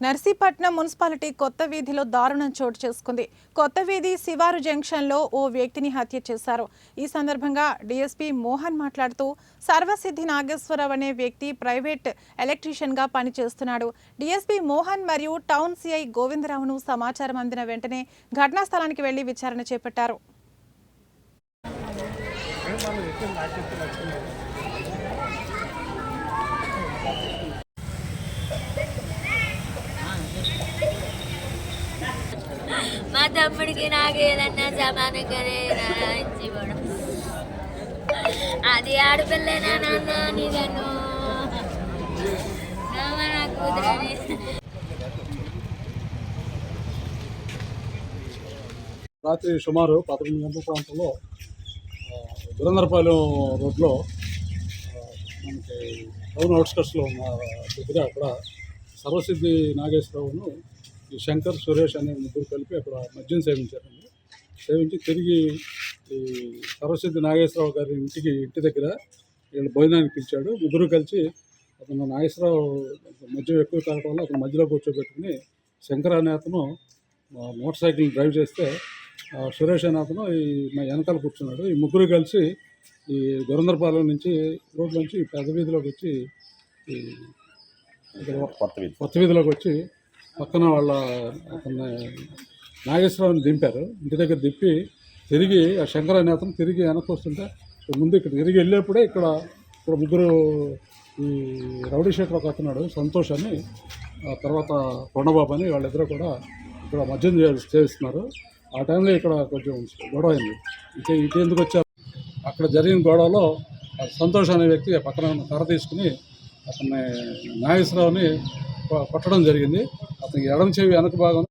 Narsipatnam municipality కొత్త వీధిలో దారుణం చోటు చేసుకుంది. కొత్త వీధి శివారు జంక్షన్లో ఓ వ్యక్తిని హత్య చేశారు. ఈ సందర్భంగా డీఎస్పీ మోహన్ మాట్లాడుతూ సర్వసిద్ధి నాగేశ్వరరావు అనే వ్యక్తి ప్రైవేట్ ఎలక్ట్రీషియన్గా పనిచేస్తున్నాడు. డీఎస్పీ మోహన్ మరియు టౌన్ సిఐ గోవిందరావును సమాచారం అందిన వెంటనే ఘటనా స్థలానికి వెళ్లి విచారణ చేపట్టారు. మా తమ్ముడికి నాకేదన్నా సమానం కదే ఇచ్చివ్వడం. అది ఆడపిల్లేనా నాన్న నీదను నా కూతురని. రాత్రి సుమారు 11 గంటల ప్రాంతంలో గురందరపాలెం రోడ్లో మనకి టౌన్ అవుట్స్కట్స్లో ఉన్న దగ్గర అక్కడ సర్వసిద్ధి నాగేశ్వరరావును ఈ శంకర్ సురేష్ అనే ముగ్గురు కలిపి అక్కడ మద్యం సేవించారండి. సేవించి తిరిగి ఈ సర్వసిద్ధి నాగేశ్వరరావు గారి ఇంటి దగ్గర వీళ్ళు భోజనానికి పిలిచాడు. ముగ్గురు కలిసి అతను నాగేశ్వరరావు మద్యం ఎక్కువ తాగడం వల్ల అతను మధ్యలో కూర్చోబెట్టుకుని శంకర్ అనే అతను మోటార్ సైకిల్ డ్రైవ్ చేస్తే సురేష్ అనే అతను ఈ మా వెనకాల కూర్చున్నాడు. ఈ ముగ్గురు కలిసి ఈ గురందరపాలెం నుంచి రోడ్ నుంచి పెద్ద వీధిలోకి వచ్చి ఈ కొత్త వీధిలోకి వచ్చి పక్కన వాళ్ళ అతన్ని నాగేశ్వరరావుని దింపారు. ఇంటి దగ్గర దింపి తిరిగి ఆ శంకర్ అనే అతను తిరిగి వెనక్కి వస్తుంటే ముందు ఇక్కడ తిరిగి వెళ్ళేప్పుడే ఇక్కడ ముగ్గురు ఈ రౌడీ షీటర్ ఒక అతన్నాడు సంతోష్ అని, తర్వాత కొండబాబు అని, వాళ్ళిద్దరూ కూడా ఇక్కడ మద్యం చేస్తున్నారు. ఆ టైంలో ఇక్కడ కొంచెం గొడవ అయింది. ఇటు ఎందుకు వచ్చారు? అక్కడ జరిగిన గొడవలో సంతోష్ అనే వ్యక్తి పక్కన కర్ర తీసుకుని అతన్ని నాగేశ్వరరావుని కొట్టడం జరిగింది. అతనికి ఎడమ చెవి వెనక భాగం